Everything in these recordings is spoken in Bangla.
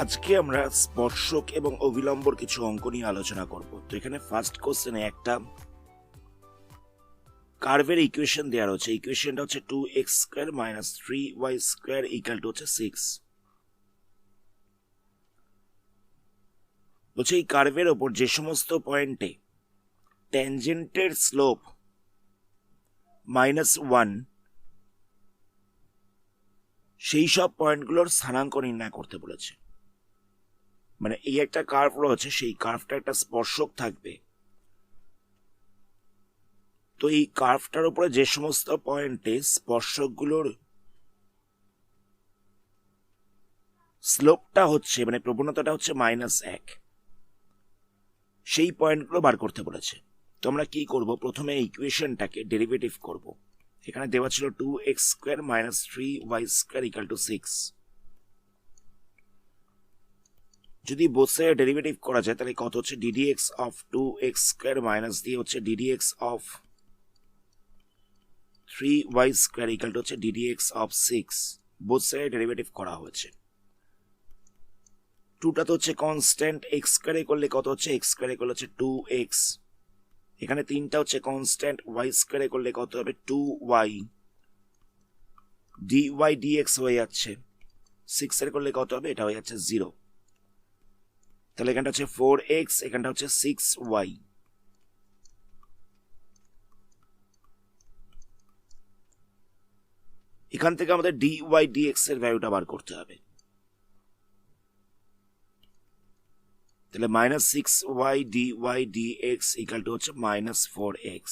আজকে আমরা স্পর্শক এবং অভিলম্বর কিছু অঙ্ক নিয়ে আলোচনা করব। তো এখানে ফার্স্ট কোশ্চেনে একটা কার্ভের ইকুয়েশন দেওয়া রয়েছে। ইকুয়েশনটা হচ্ছে 2x² - 3y² = হচ্ছে 6। বলছে এই কার্ভের ওপর যে সমস্ত পয়েন্টে ট্যানজেন্টের স্লোপ -1 সেই সব পয়েন্টগুলোর স্থানাঙ্ক নির্ণয় করতে বলেছে। মানে এই একটা কার্ভ রয়েছে, সেই কার্ভটা একটা স্পর্শক থাকবে। তো এই কার্ভটার উপরে যে সমস্ত পয়েন্টে স্পর্শকগুলোর স্লোপটা হচ্ছে, মানে প্রবণতাটা হচ্ছে -1, সেই পয়েন্টগুলো বার করতে বলেছে। তো আমরা কি করব, প্রথমে ইকুয়েশনটাকে ডেরিভেটিভ করব। এখানে দেওয়া ছিল 2x² - 3y² = 6। যদি বোথ সাইডে ডেরিভেটিভ করা যায় তাহলে কত হচ্ছে, ddx of 2x² মাইনাস দিয়ে হচ্ছে ddx of 3y² = হচ্ছে ddx of 6। বোথ সাইডে ডেরিভেটিভ করা হয়েছে। 2টা তো হচ্ছে কনস্ট্যান্ট, x² করলে কত হচ্ছে, x² করলে হচ্ছে 2x। এখানে 3টা হচ্ছে কনস্ট্যান্ট, y² করলে কত হবে 2y। dy dx হয়ে যাচ্ছে, 6 এর করলে কত হবে, এটা হয়ে যাচ্ছে 0। তাহলে এখানটা হচ্ছে 4x, এখানটা হচ্ছে 6y। এখান থেকে আমাদের dy dx এর ভ্যালুটা বার করতে হবে। তাহলে -6y dy dx = হচ্ছে -4x।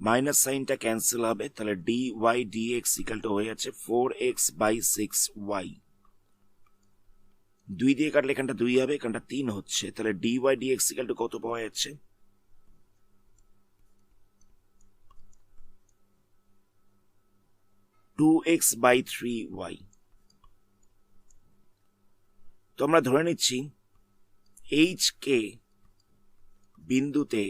মাইনাস সাইনটা ক্যান্সেল হবে, তাহলে dy dx = হয়ে যাচ্ছে 4x/6y। 2 দিয়ে কাটলে এখানটা 2 হবে, এখানটা 3 হচ্ছে। তাহলে dy dx = কত পাওয়া যাচ্ছে, 2x/3y। তো আমরা ধরে নিচ্ছি HK বিন্দুতে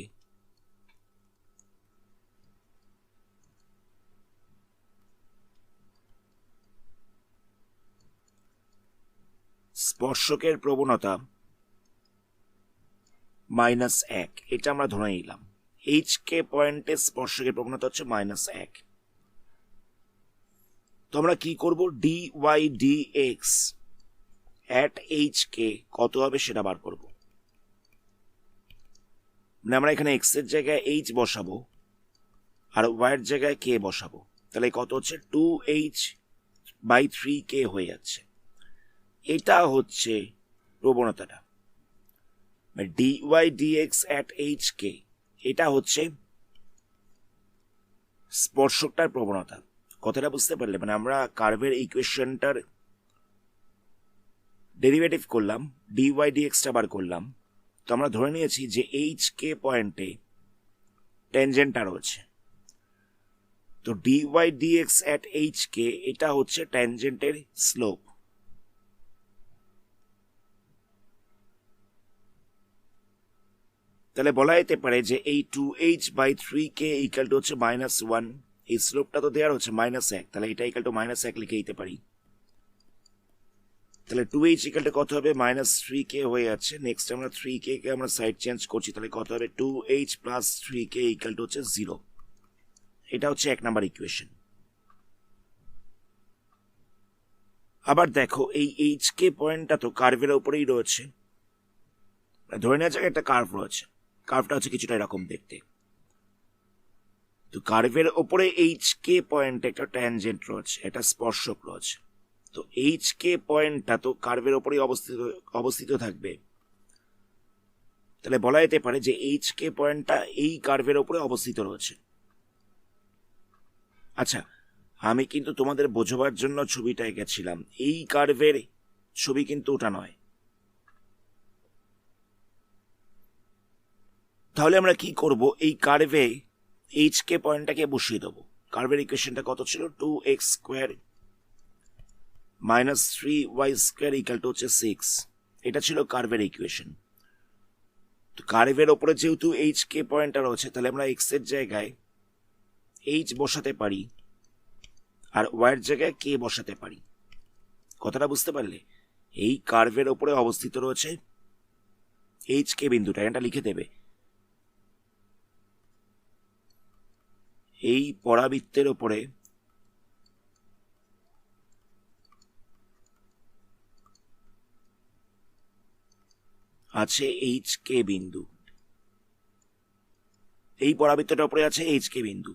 স্পর্শকের প্রবণতা -1, এটা আমরা ধরে নিলাম। HK পয়েন্টে স্পর্শকের প্রবণতা হচ্ছে -1। তো আমরা কি করব, dy dx at HK কত হবে সেটা বার করব। মানে আমরা এখানে x এর জায়গায় h বসাবো আর y এর জায়গায় k বসাবো। তাহলে কত হচ্ছে, 2h/3k হয়ে যাচ্ছে। এটা হচ্ছে প্রবণতাটা, dy dx at HK, এটা হচ্ছে স্পর্শকটার প্রবণতা। কথাটা বুঝতে পারলে? মানে আমরা কার্ভের ইকুয়েশনটার ডেরিভেটিভ করলাম, dy dxটা বার করলাম। তো আমরা ধরে নিয়েছি যে HK পয়েন্টে ট্যানজেন্টটা রয়েছে। তো dy dx at HK এটা হচ্ছে ট্যানজেন্টের স্লোপ। তাহলে বলা যেতে পারে যে এই 2h/3k = হচ্ছে -1। এই স্লোপটা তো দেওয়ার হচ্ছে -1, তাহলে এটা = -1 লিখে দিতে পারি। তাহলে 2h = কত হবে, -3k হয়ে যাচ্ছে। নেক্সট আমরা 3k কে আমরা সাইড চেঞ্জ করছি, তাহলে কত হবে, 2h + 3k = হচ্ছে 0। এটা হচ্ছে 1 নাম্বার ইকুয়েশন। আবার দেখো এই HK পয়েন্টটা তো কার্ভের উপরেই রয়েছে। ধরে নেওয়া যাক একটা কার্ভ রয়েছে, কার্ভটা হচ্ছে কিছুটা এরকম দেখতে। তো কার্ভের ওপরে HK পয়েন্টে একটা ট্যানজেন্ট রয়েছে, একটা স্পর্শক রয়েছে। তো HK পয়েন্টটা তো কার্ভের ওপরেই অবস্থিত থাকবে। তাহলে বলা যেতে পারে যে HK পয়েন্টটা এই কার্ভের ওপরে অবস্থিত রয়েছে। আচ্ছা, আমি কিন্তু তোমাদের বোঝাবার জন্য ছবিটা এঁকেছিলাম, এই কার্ভের ছবি কিন্তু ওটা নয়। তাহলে আমরা কি করব, এই কার্ভে HK পয়েন্টটাকে বসিয়ে দেবো। কার্ভের ইকুয়েশনটা কত ছিল, 2x² - 3y² = হচ্ছে 6। এটা ছিল কার্ভের ইকুয়েশন। তো কার্ভের ওপরে যেহেতু HK পয়েন্টটা রয়েছে, তাহলে আমরা x এর জায়গায় h বসাতে পারি আর y এর জায়গায় k বসাতে পারি। কথাটা বুঝতে পারলে? এই কার্ভের ওপরে অবস্থিত রয়েছে এইচ কে বিন্দুটা, এটা লিখে দেবে। এই পরাবৃত্তের ওপরে আছে এইচ কে বিন্দু, এই পরাবৃত্তটার উপরে আছে এইচ কে বিন্দু,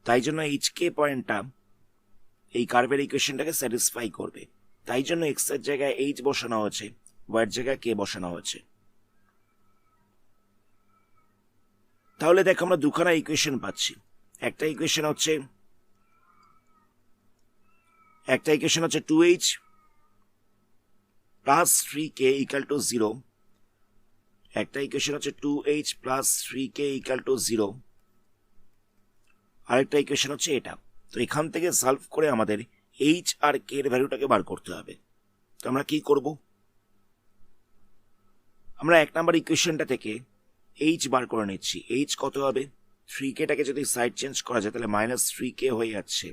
তাই জন্য এইচ কে পয়েন্টটা এই কার্ভের ইকুয়েশনটাকে স্যাটিসফাই করবে। তাই জন্য এক্স এর জায়গায় এইচ বসানো হয়েছে, ওয়াই এর জায়গায় কে বসানো হয়েছে। তাহলে দেখো আমরা দুখানা ইকুয়েশন পাচ্ছি। একটা ইকুয়েশন হচ্ছে 2h plus 3k equal to 0, একটা ইকুয়েশন হচ্ছে 2h plus 3k equal to 0, আরেকটা ইকুয়েশন হচ্ছে এটা। তো এখান থেকে সলভ করে আমাদের এইচ আর কে এর ভ্যালুটাকে বার করতে হবে। তো আমরা কি করব? আমরা 1 নাম্বার ইকুয়েশনটা থেকে এইচ বার করে নিচ্ছি। এইচ কত হবে? 3kটাকে যদি সাইড চেঞ্জ করা যায় তাহলে -3k হয়ে যাচ্ছে,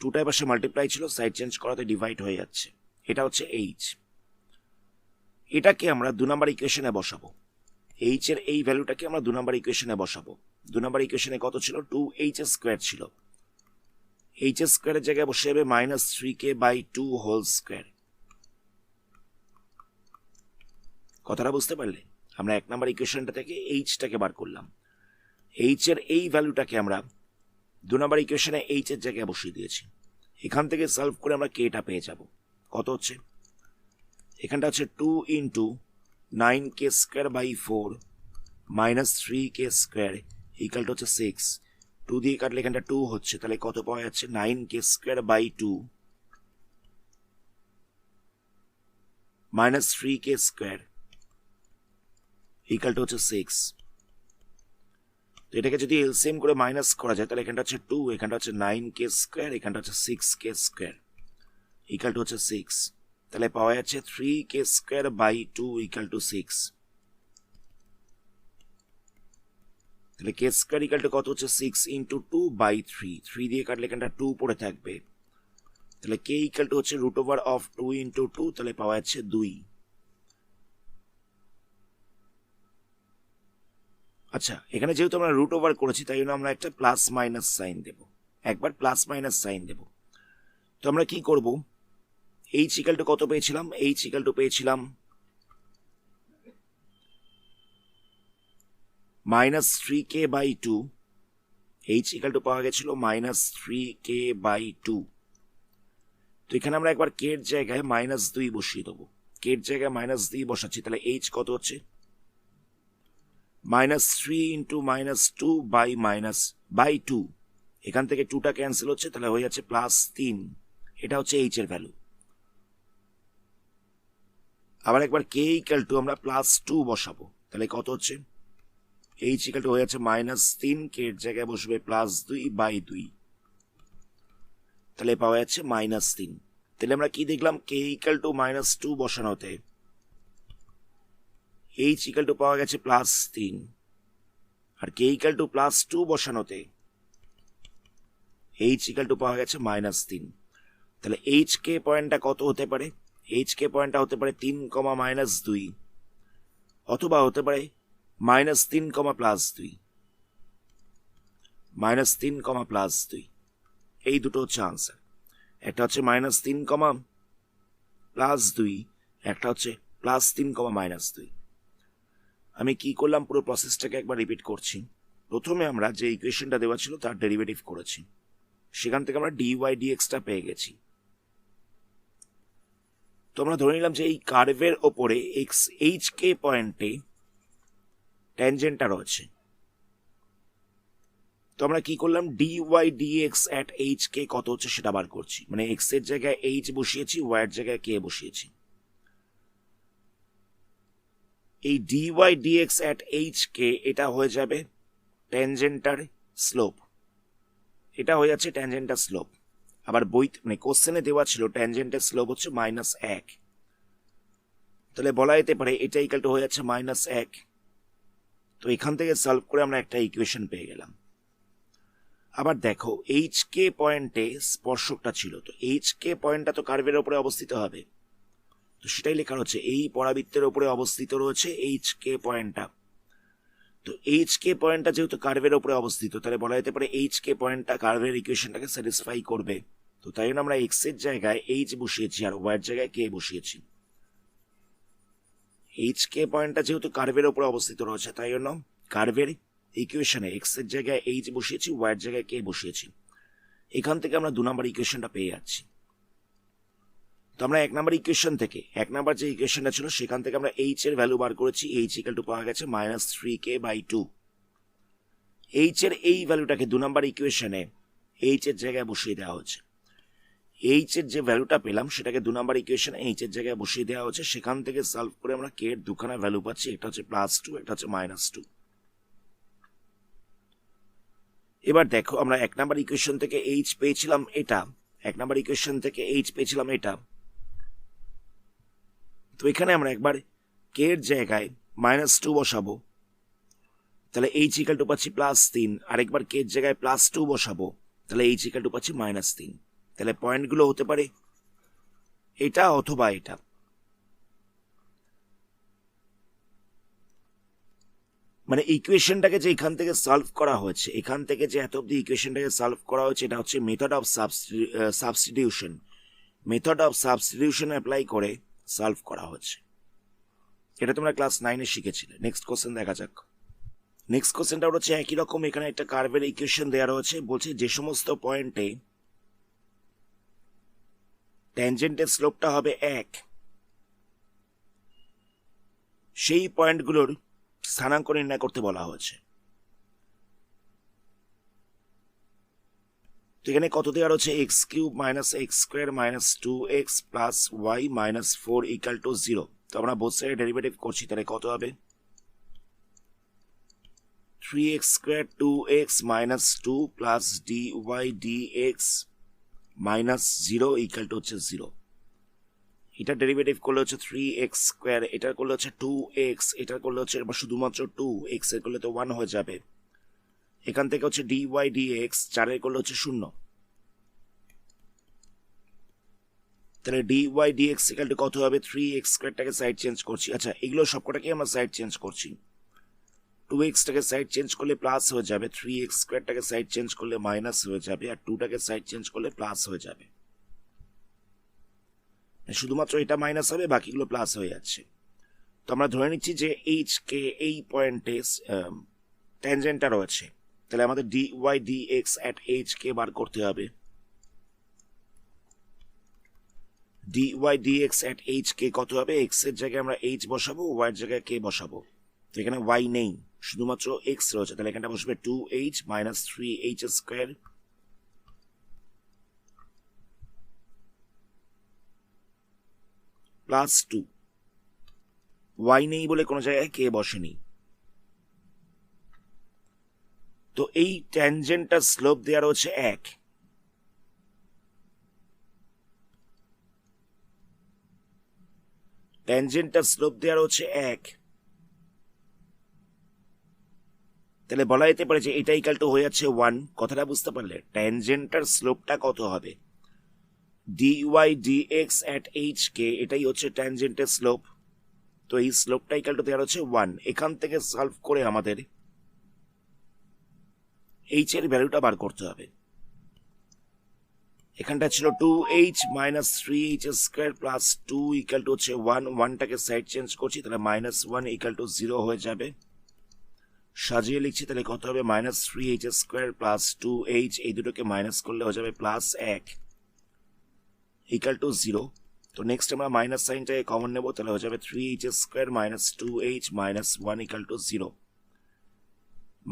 2টার পাশে মাল্টিপ্লাই ছিল, সাইড চেঞ্জ করাতে ডিভাইড হয়ে যাচ্ছে, এটা হচ্ছে এইচ। এটাকে আমরা 2 নাম্বার ইকুয়েশনে বসাবো। এইচ এর এই ভ্যালুটাকে আমরা 2 নাম্বার ইকুয়েশনে বসাবো। 2 নাম্বার ইকুয়েশনে কত ছিল? 2h² ছিল, h² এর জায়গায় বসে যাবে -3k/2 হোল স্কয়ার। কথাটা বুঝতে পারলে? আমরা 1 নাম্বার ইকুয়েশনটা থেকে এইচটাকে বার করলাম, এইচ এর এই ভ্যালুটাকে আমরা 2 নাম্বার ইকুয়েশনে এইচ এর জায়গায় বসিয়ে দিয়েছি। এখান থেকে সলভ করে আমরা কেটা পেয়ে যাব। কত হচ্ছে? এখানটা হচ্ছে 2 × 9k²/4 -3k² ইকুয়াল টু হচ্ছে 6। 2 দিয়ে কাটলে এখানটা 2 হচ্ছে, তাহলে কত পাওয়া যাচ্ছে? 9k²/2 -3k² ইকুয়াল টু হচ্ছে 6। তো এটাকে যদি এলসিএম করে মাইনাস করা যায় তাহলে এখানটা হচ্ছে 2, এখানটা হচ্ছে 9k², এখানটা হচ্ছে 6k² ইকুয়াল টু হচ্ছে 6। তাহলে পাওয়া যাচ্ছে 3k²/2 ইকুয়াল টু 6। তাহলে k² ইকুয়াল টু কত হচ্ছে? 6 × 2/3, 3 দিয়ে কাটলে এখানটা 2 পড়ে থাকবে, তাহলে k ইকুয়াল টু হচ্ছে √2 × 2, তাহলে পাওয়া যাচ্ছে 2। আচ্ছা, এখানে যেহেতু আমরা √ওভার করেছি তাই জন্য আমরা একটা প্লাস মাইনাস সাইন দেব, একবার প্লাস মাইনাস সাইন দেব। তো আমরা কি করব? এইচ ইকুয়াল টু কত পেয়েছিলাম? এইচ ইকুয়াল টু পেয়েছিলাম -3k/2, এইচ ইকুয়াল টু পাওয়া গেছিল -3k/2। তো এখানে আমরা একবার কে এর জায়গায় -2 বসিয়ে দেবো, কে এর জায়গায় -2 বসাচ্ছি, তাহলে এইচ কত হচ্ছে? -3 × -2/2, এখান থেকে 2টা ক্যান্সেল হচ্ছে, তাহলে হয়ে যাচ্ছে +3। এটা হচ্ছে এইচ এর ভ্যালু। আবার একবার কে ইকুয়াল টু আমরা +2 বসাবো, তাহলে কত হচ্ছে? এইচ ইকুয়াল টু হয়ে যাচ্ছে -3, কে এর জায়গায় বসবে +2/2, তাহলে পাওয়া যাচ্ছে -3। তাহলে আমরা কি দেখলাম? কে ইকুয়াল টু -2 বসানোতে এইচ ইকুয়াল টু পাওয়া গেছে +3, আর কে ইকুয়াল টু +2 বসানোতে এইচ ইকুয়াল টু পাওয়া গেছে -3। তাহলে এইচ কে পয়েন্টটা কত হতে পারে? এইচ কে পয়েন্টটা হতে পারে 3, -2, অথবা হতে পারে -3, +2, -3, +2। এই দুটো হচ্ছে আনসার। একটা হচ্ছে -3, +2, একটা হচ্ছে +3, -2। আমি কি করলাম? পুরো প্রসেসটাকে একবার রিপিট করছি। প্রথমে আমরা যে ইকুয়েশনটা দেওয়া ছিল তার ডেরিভেটিভ করেছি, সেখান থেকে আমরা dy/dxটা পেয়ে গেছি। তো আমরা ধরে নিলাম যে এই কার্ভের ওপরে এইচ কে পয়েন্টে ট্যানজেন্টটা রয়েছে। তো আমরা কি করলাম? dy/dx at hk কত হচ্ছে সেটা বার করছি, মানে x এর জায়গায় h বসিয়েছি, y এর জায়গায় k বসিয়েছি। এই dy/dx at hk এটা হয়ে যাবে ট্যানজেন্টার স্লোপ, এটা হয়ে যাচ্ছে ট্যানজেন্টার স্লোপ। আবার মানে কোশ্চেনে দেওয়া ছিল ট্যানজেন্টের স্লোপ হচ্ছে -1, তাহলে বলা যেতে পারে এটা ইকুয়াল টু হয়ে যাচ্ছে -1। তো এখান থেকে সলভ করে আমরা একটা ইকুয়েশন পেয়ে গেলাম। আবার দেখো এইচ কে পয়েন্টে স্পর্শকটা ছিল, তো এইচ কে পয়েন্টটা তো কার্ভের উপরে অবস্থিত হবে, তো সেটাই লেখা হচ্ছে এই পরাবৃত্তের উপরে অবস্থিত রয়েছে এইচ কে পয়েন্টটা। তো এইচ কে পয়েন্টটা যেহেতু কার্ভের উপরে অবস্থিত, তাহলে বলা যেতে পারে এইচ কে পয়েন্টটা কার্ভের ইকুয়েশনটাকে স্যাটিসফাই করবে। তো তাই জন্য আমরা এক্স এর জায়গায় এইচ বসিয়েছি আর ওয়াই এর জায়গায় কে বসিয়েছি। এইচ কে পয়েন্টটা যেহেতু কার্ভের উপরে অবস্থিত রয়েছে, তাই জন্য কার্ভের ইকুয়েশনে এক্স এর জায়গায় এইচ বসিয়েছি, ওয়াই এর জায়গায় কে বসিয়েছি। এখান থেকে আমরা 2 নম্বর ইকুয়েশনটা পেয়ে যাচ্ছি। তো আমরা 1 নম্বর ইকুয়েশন থেকে, 1 নম্বর যে ইকুয়েশনটা ছিল সেখান থেকে আমরা এইচ এর ভ্যালু বার করেছি। এইচ ইকুয়াল টু পাওয়া গেছে -3k/2। এইচ এর এই ভ্যালুটাকে 2 নম্বর ইকুয়েশনে এইচ এর জায়গায় বসিয়ে দেওয়া হচ্ছে। এইচ এর যে ভ্যালুটা পেলাম সেটাকে 2 নম্বর ইকুয়েশনে এইচ এর জায়গায় বসিয়ে দেওয়া হচ্ছে। সেখান থেকে সলভ করে আমরা কে এর দুখানা ভ্যালু পাচ্ছি, একটা হচ্ছে +2, একটা হচ্ছে -2। এবার দেখো আমরা 1 নম্বর ইকুয়েশন থেকে এইচ পেয়েছিলাম এটা, 1 নম্বর ইকুয়েশন থেকে এইচ পেয়েছিলাম এটা। তো এখানে আমরা একবার কে এর জায়গায় -2 বসাবো, তাহলে এইচ ইকুয়াল টু পাচ্ছি +3। আরেকবার কে এর জায়গায় +2 বসাবো, তাহলে এইচ ইকুয়াল টু পাচ্ছি -3। তাহলে পয়েন্টগুলো হতে পারে এটা অথবা এটা। মানে ইকুয়েশনটাকে যে এখান থেকে সলভ করা হয়েছে, এখান থেকে যে এত অব্দি ইকুয়েশনটাকে সলভ করা হয়েছে, এটা হচ্ছে method of substitution. Method of substitution apply করে সলভ করা হচ্ছে। এটা তোমরা ক্লাস 9-এ শিখেছিলে। নেক্সট কোশ্চেন দেখা যাক। নেক্সট কোশ্চেনটা হচ্ছে একই রকম, এখানে একটা কার্ভের ইকুয়েশন দেওয়া রয়েছে। বলছে যে সমস্ত পয়েন্টে ট্যানজেন্টের স্লোপটা হবে 1, সেই পয়েন্টগুলোর স্থানাঙ্ক নির্ণয় করতে বলা হয়েছে। তো এখানে কত দেওয়া রয়েছে? x³ - x² - 2x + y - 4 = 0। তো আমরা বোথ সাইডে ডেরিভেটিভ করছি, তাহলে কত হবে? 3x² 2x - 2 + dy dx - 0 = 0। এটা ডেরিভেটিভ করলে হচ্ছে 3x², এটা করলে হচ্ছে 2x, এটা করলে হচ্ছে শুধুমাত্র 2x এর করলে তো 1 হয়ে যাবে। এখান থেকে হচ্ছে dy dx 4 এর করলে হচ্ছে 0। তাহলে dy dx = কত হবে? 3x²টাকে সাইড চেঞ্জ করছি। আচ্ছা, এগুলো সবকটাকে আমরা সাইড চেঞ্জ করছি। 2x-টাকে সাইড চেঞ্জ করলে প্লাস হয়ে যাবে, 3x²টাকে সাইড চেঞ্জ করলে মাইনাস হয়ে যাবে, আর 2টাকে সাইড চেঞ্জ করলে প্লাস হয়ে যাবে। শুধুমাত্র এটা মাইনাস হবে, বাকিগুলো প্লাস হয়ে যাচ্ছে। তো আমরা ধরে নিচ্ছি যে এইচ কে এই পয়েন্টে ট্যানজেন্টটা রয়েছে, তাহলে আমাদের dy dx at h কে বার করতে হবে। dy dx at h কে কত হবে? x এর জায়গায় আমরা h বসাবো, y এর জায়গায় k বসাবো। তো এখানে y নেই, শুধুমাত্র x রয়েছে, তাহলে এখানটা বসবে 2h - 3h² +2। y নেই বলে কোনো জায়গায় কে বসেনি। তো এই ট্যানজেন্টটার স্লোপ দেওয়া রয়েছে 1। ট্যানজেন্টটার স্লোপ দেওয়া রয়েছে 1, তাহলে বলা যেতে পারে যে এটা ইকুয়াল টু হয়ে যাচ্ছে 1। কথাটা বুঝতে পারলে? ট্যানজেন্টটার স্লোপটা কত হবে? dy dx at h কে, এটাই হচ্ছে ট্যানজেন্টের স্লোপ। তো এই স্লোপটা ইকুয়াল টু দেওয়া হচ্ছে 1। এখান থেকে সলভ করে আমাদের h এর ভ্যালুটা বার করতে হবে। এখানটা ছিল 2h - 3h² + 2 = হচ্ছে 1। 1টাকে সাইড চেঞ্জ করছি, তাহলে -1 = 0 হয়ে যাবে। সাজিয়ে লিখছি, তাহলে কত হবে? -3h² + 2h, এই দুটোকে মাইনাস করলে হয়ে যাবে +1 = 0। তো নেক্সট আমরা মাইনাস সাইনটাকে কমন নেব, তাহলে হয়ে যাবে 3h² - 2h - 1 = 0।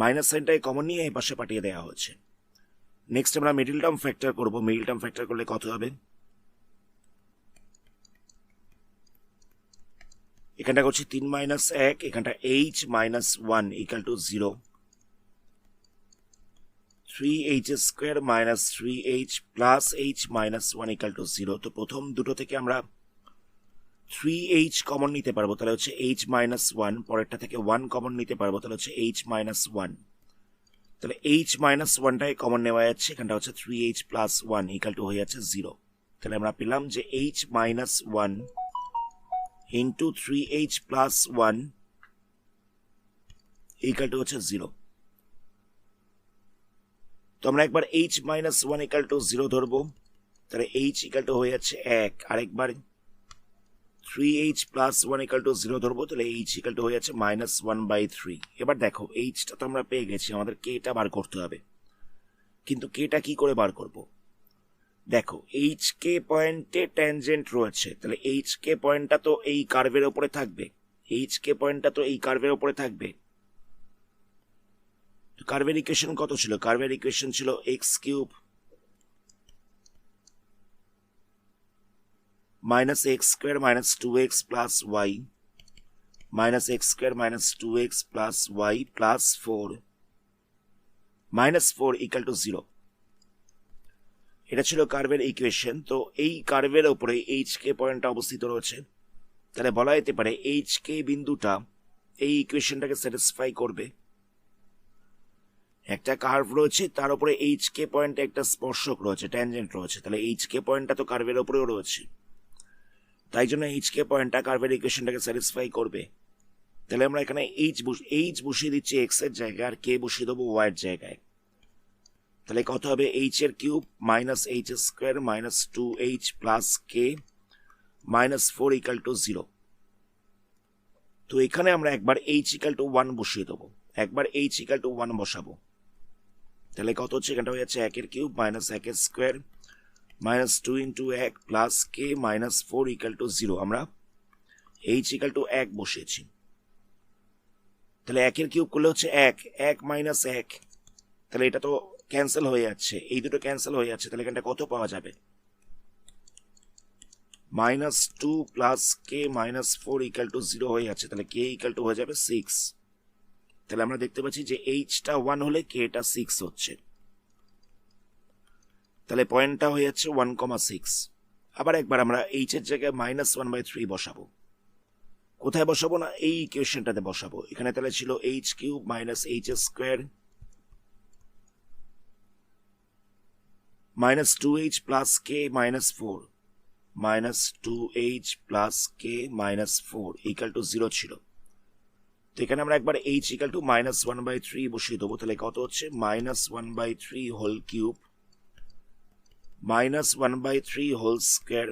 মাইনাস সাইনটাকে কমন নিয়ে এই পাশে পাঠিয়ে দেওয়া হচ্ছে। নেক্সট আমরা মিডল টার্ম ফ্যাক্টর করব। মিডল টার্ম ফ্যাক্টর করলে কত হবে? এখানটা করছি 3 - 1, এখানটা h - 1 = 0। 3h² - 3h + h - 1 = 0। তো প্রথম দুটো থেকে আমরা 3h কমন নিতে পারবো, তাহলে হচ্ছে h - 1। পরেরটা থেকে 1 কমন নিতে পারবো, তাহলে হচ্ছে h - 1। তাহলে h - 1টাই কমন নেওয়া যাচ্ছে, এখানটা হচ্ছে 3h + 1 = হয়ে যাচ্ছে 0। তাহলে আমরা পেলাম যে h - 1 into 3h plus 1 equal to হচ্ছে 0। তো আমরা একবার h মাইনাস 1 ইকাল টু 0 ধরবো, তাহলে h ইকাল টু হয়ে যাচ্ছে 1। আরেকবার 3h প্লাস 1 ইকাল টু 0 ধরবো, তাহলে h ইকাল টু হয়ে যাচ্ছে -1/3। এবার দেখো এইচটা তো আমরা পেয়ে গেছি, আমাদের কেটা বার করতে হবে। কিন্তু কেটা কি করে বার করব? দেখো এইচ কে পয়েন্টে ট্যানজেন্ট রয়েছে, তাহলে এইচ কে পয়েন্টটা তো এই কার্ভের ওপরে থাকবে। এইচ কে পয়েন্টটা তো এই কার্ভের ওপরে থাকবে। কার্ভের ইকুয়েশন কত ছিল? কার্ভের ইকুয়েশন ছিল x³ -x² - 2x plus y -x² - 2x plus y plus 4 -4 equal to 0। এটা ছিল কার্ভের ইকুয়েশন। তো এই কার্ভের ওপরে এইচ কে পয়েন্টটা অবস্থিত রয়েছে, তাহলে বলা যেতে পারে এইচ কে বিন্দুটা এই ইকুয়েশনটাকে স্যাটিসফাই করবে। একটা কার্ভ রয়েছে, তার উপরে এইচ কে পয়েন্টে একটা স্পর্শক রয়েছে, ট্যানজেন্ট রয়েছে, তাহলে এইচ কে পয়েন্টটা তো কার্ভের ওপরেও রয়েছে, তাই জন্য এইচ কে পয়েন্টটা কার্ভের ইকুয়েশনটাকে স্যাটিসফাই করবে। তাহলে আমরা এখানে এইচ বসিয়ে দিচ্ছি এক্স এর জায়গায়, আর কে বসিয়ে দেবো ওয়াই এর জায়গায়। তাহলে কত হবে? এইচ এর cube -h² - 2h plus k -4 equal to 0। তো এখানে আমরা একবার h ইকাল টু 1 বসিয়ে দেবো, একবার h ইকাল টু 1 বসাবো, তাহলে কত হচ্ছে? এখানটা হয়ে যাচ্ছে 1 এর cube -1² -2 into 1 plus k -4 equal to 0। আমরা h ইকাল টু 1 বসিয়েছি, তাহলে 1 এর কিউব করলে হচ্ছে 1, 1 মাইনাস 1, তাহলে এটা তো ক্যান্সেল হয়ে যাচ্ছে, এই দুটো ক্যান্সেল হয়ে যাচ্ছে, তাহলে এখানটা কত পাওয়া যাবে? -2 প্লাস কে -4 ইকাল টু 0 হয়ে যাচ্ছে, তাহলে কে ইকাল টু হয়ে যাবে 6। তাহলে আমরা দেখতে পাচ্ছি যে এইচটা 1 হলে কেটা 6 হচ্ছে, তাহলে পয়েন্টটা হয়ে যাচ্ছে 1,6। আবার একবার আমরা এইচ এর জায়গায় -1/3 বসাবো। কোথায় বসাবো? না এই ইকুয়েশনটাতে বসাবো। এখানে তাহলে ছিল h³ -h² -2h plus k -4 -2h plus k -4 equal to 0 ছিল। তো এখানে আমরা একবার h ইকাল টু -1/3 বসিয়ে দেবো, তাহলে কত হচ্ছে? -1/3 whole cube -1/3 whole square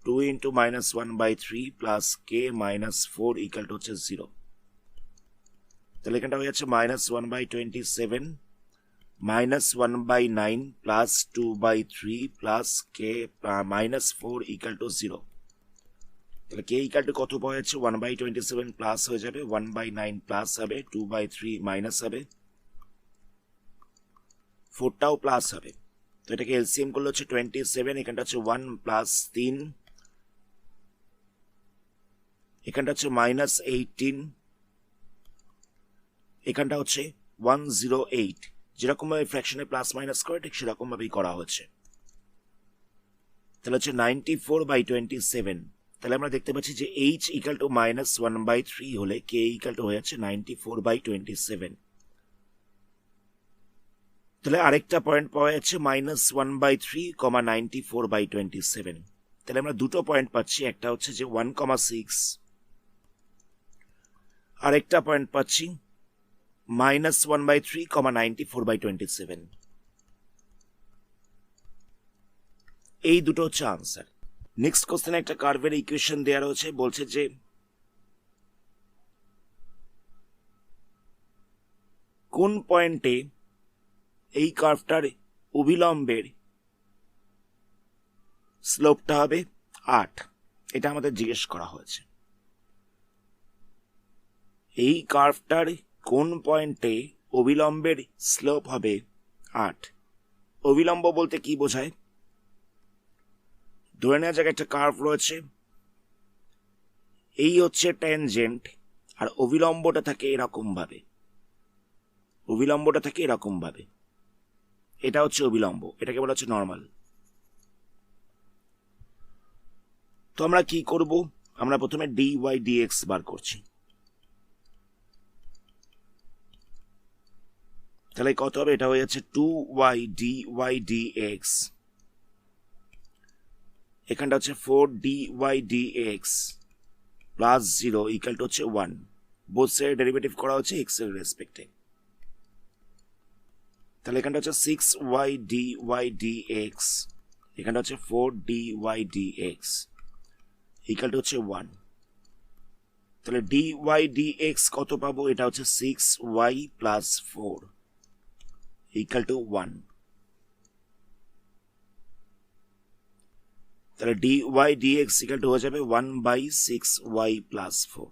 -2 into -1/3 plus k -4 equal to হচ্ছে 0। তাহলে এখানটা হয়ে যাচ্ছে -1/27 -1/9 plus 2/3 plus k -4 equal to 0। তাহলে কে ইকাল টু কত পাওয়া যাচ্ছে? 1/27 প্লাস হয়ে যাবে 1/9 প্লাস হবে 2/3 মাইনাস হবে 4টাও প্লাস হবে। তো এটাকে এলসিএম করলে হচ্ছে 27, এখানটা হচ্ছে 1 প্লাস 3, এখানটা হচ্ছে -18, এখানটা হচ্ছে 108। যেরকম ভাবে ফ্র্যাকশনে প্লাস মাইনাস করে ঠিক সেরকম ভাবেই করা হচ্ছে। তাহলে হচ্ছে 94/27। তাহলে আমরা দেখতে পাচ্ছি যে h ইকাল টু -1/3 হলে কে ইকাল টু হয়ে যাচ্ছে 94/27। তাহলে আরেকটা পয়েন্ট পাওয়া যাচ্ছে -1/3, 94/27। তাহলে আমরা দুটো পয়েন্ট পাচ্ছি, একটা হচ্ছে যে 1,6, আরেকটা পয়েন্ট পাচ্ছি -1/3, 94/27। এই দুটো হচ্ছে আনসার। নেক্সট কোশ্চেনে একটা কার্ভের ইকুয়েশন দেওয়া রয়েছে, বলছে যে কোন পয়েন্টে এই কার্ভটার অভিলম্বের স্লোপটা হবে 8। এটা আমাদের জিজ্ঞেস করা হয়েছে। এই কার্ভটার কোন পয়েন্টে অভিলম্বের স্লোপ হবে 8। অভিলম্ব বলতে কি বোঝায়? ধরে নেওয়া যাক একটা কার্ভ রয়েছে, এই হচ্ছে ট্যানজেন্ট, আর অভিলম্বটা থাকে এরকম ভাবে, অভিলম্বটা থাকে এরকম ভাবে, এটা হচ্ছে অভিলম্ব, এটাকে বলা হচ্ছে নর্মাল। তো আমরা কি করব? আমরা প্রথমে dy/dx বার করছি। তাহলে কত হবে? এটা হয়ে যাচ্ছে 2y dy/dx, এখানটা হচ্ছে 4 dy/dx প্লাস 0 ইকুয়াল টু হচ্ছে 1। বোথ সাইডে ডেরিভেটিভ করা হচ্ছে এক্স এর রেসপেক্টে। তাহলে এখানটা হচ্ছে 6y dy dx, এখানটা হচ্ছে 4dy dx ইকুয়াল টু হচ্ছে 1। তাহলে dy dx কত পাবো? এটা হচ্ছে 6y প্লাস 4 ইকুয়াল টু 1। তাহলে dy dx ইকুয়াল টু হয়ে যাবে 1/6y প্লাস 4।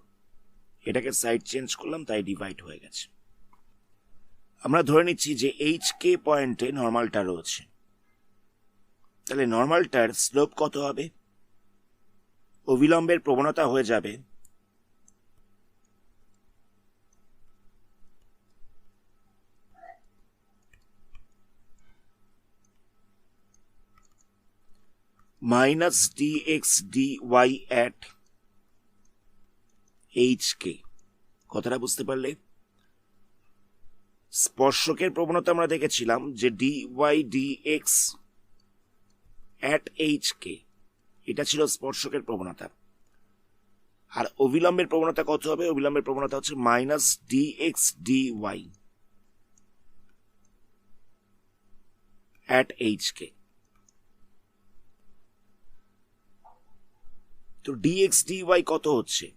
এটাকে সাইড চেঞ্জ করলাম, তাই ডিভাইড হয়ে গেছে। আমরা ধরে নিচ্ছি যে HK পয়েন্টে নর্মালটা রয়েছে। তাহলে নর্মালটার স্লোপ কত হবে? অবিলম্বের প্রবণতা হয়ে যাবে minus dx dy at HK। কথাটা বুঝতে পারলে? স্পর্শকের প্রবণতা আমরা দেখেছিলাম যে dy dx at HK, এটা ছিল স্পর্শকের প্রবণতা। আর অবিলম্বের প্রবণতা কত হবে? অবিলম্বের প্রবণতা হচ্ছে minus dx dy at HK। তো dx dy কত হচ্ছে?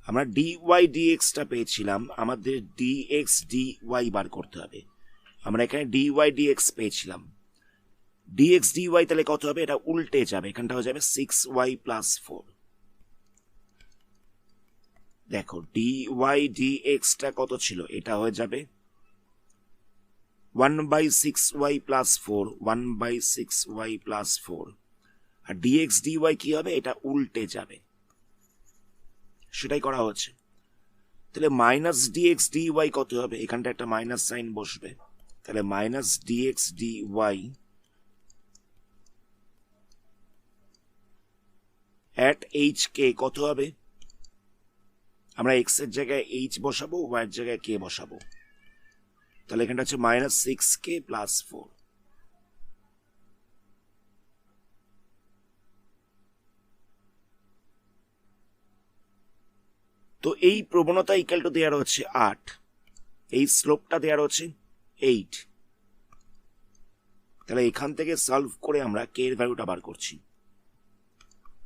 আমরা dy dx টা পেয়েছিলাম, আমাদের dx dy বার করতে হবে। আমরা এখানে dy dx পেয়েছিলাম, dx dy তাহলে কত হবে? এটা উল্টে যাবে, এখানটা হয়ে যাবে 6y প্লাস 4। দেখো dy dx টা কত ছিল? এটা হয়ে যাবে 1/6y প্লাস 4, 1/6y প্লাস 4। আর dx dy কি হবে? এটা উল্টে যাবে, সেটাই করা হচ্ছে। তাহলে মাইনাস dx dy কত হবে? এখানটা একটা মাইনাস সাইন বসবে, তাহলে minus dx dy at HK কত হবে? আমরা x এর জায়গায় h বসাবো, y এর জায়গায় k বসাবো। তাহলে এখানটা হচ্ছে মাইনাস 6k প্লাস 4। তো এই প্রবণতা ইকুয়াল টু দেওয়া হচ্ছে 8, এই স্লোপটা দেওয়া হচ্ছে 8। তাহলে এখান থেকে সলভ করে আমরা কে এর ভ্যালুটা বার করছি।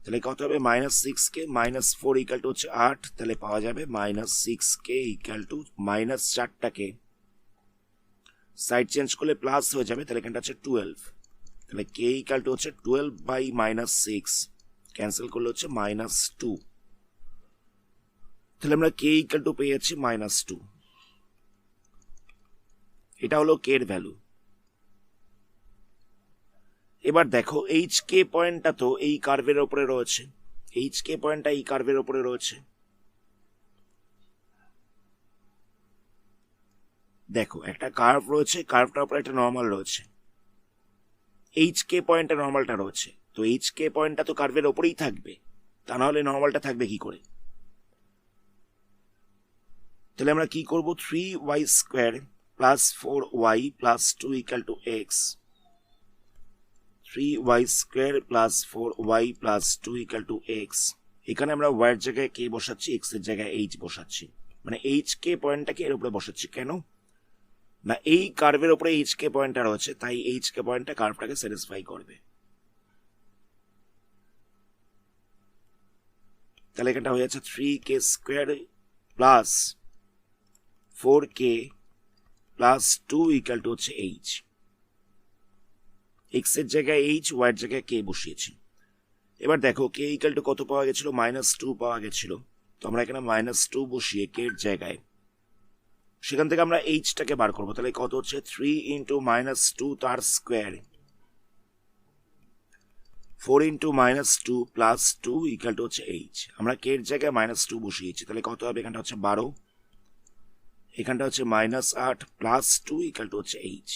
তাহলে কত হবে? Minus 6k minus 4 equal to হচ্ছে 8। তাহলে পাওয়া যাবে minus 6k equal to minus 4টাকে সাইড চেঞ্জ করলে প্লাস হয়ে যাবে, তাহলে এখানটা হচ্ছে 12। তাহলে k ইকুয়াল টু হচ্ছে 12/-6, ক্যান্সেল করলে হচ্ছে -2। তাহলে আমরা k ইকুয়াল টু পেয়ে যাচ্ছি -2। এটা হলো k এর ভ্যালু। এবার দেখো HK পয়েন্টটা তো এই কার্ভের উপরে রয়েছে, HK পয়েন্টটা এই কার্ভের উপরে রয়েছে। দেখো একটা কার্ভ রয়েছে, কার্ভটার উপরে একটা নর্মাল রয়েছে, HK পয়েন্টে নর্মালটা রয়েছে। তো HK পয়েন্টটা তো কার্ভের উপরেই থাকবে, তা না হলে নর্মালটা থাকবে কি করে? তাহলে আমরা কি করব? 3y square plus 4y plus 2 equal to x, 3y square plus 4y plus 2 equal to x। এখানে আমরা y এর জায়গায় k বসাচ্ছি, x এর জায়গায় h বসাচ্ছি, মানে HK পয়েন্টটাকে এর উপরে বসাচ্ছি। কেন না? এই কার্ভের উপরে HK পয়েন্টটা রয়েছে, তাই HK পয়েন্টটা কার্ভটাকে স্যাটিসফাই করবে। তাহলে এখানটা হয়ে যাচ্ছে 3k square plus 4k plus 2 equal to হচ্ছে h। x এর জায়গায় h, y এর জায়গায় k বসিয়েছি। এবার দেখো k ইকুয়াল টু কত পাওয়া গেছিল? -2 পাওয়া গেছিল। তো আমরা এখানে -2 বসিয়ে k এর জায়গায়, সেখান থেকে আমরা h-টাকে বার করবো। তাহলে কত হচ্ছে? 3 × -2 তার স্কোয়ার, 4 × -2 প্লাস 2 ইকুয়াল টু হচ্ছে h। আমরা k এর জায়গায় -2 বসিয়েছি, তাহলে কত হবে? এখানটা হচ্ছে 12, এখানটা হচ্ছে -8 প্লাস 2 ইকুয়াল টু হচ্ছে h।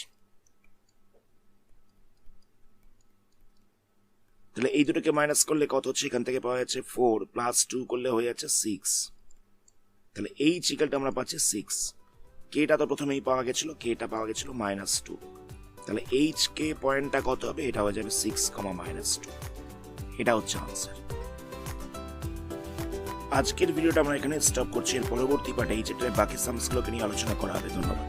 তাহলে এই দুটোকে মাইনাস করলে কত হচ্ছে? এখান থেকে পাওয়া যাচ্ছে 4 প্লাস 2 করলে হয়ে যাচ্ছে 6। তাহলে h ইকুয়াল টু আমরা পাচ্ছি 6। কেটা তো প্রথমেই পাওয়া গেছিল, কেটা পাওয়া গেছিল -2। তাহলে HK পয়েন্টটা কত হবে? এটা হয়ে যাবে 6, -2। এটা হচ্ছে আনসার। আজকের ভিডিওটা আমরা এখানে স্টপ করছি। এর পরবর্তী পার্টে এই চ্যাপ্টারের বাকি সামসগুলোকে নিয়ে আলোচনা করা হবে। ধন্যবাদ।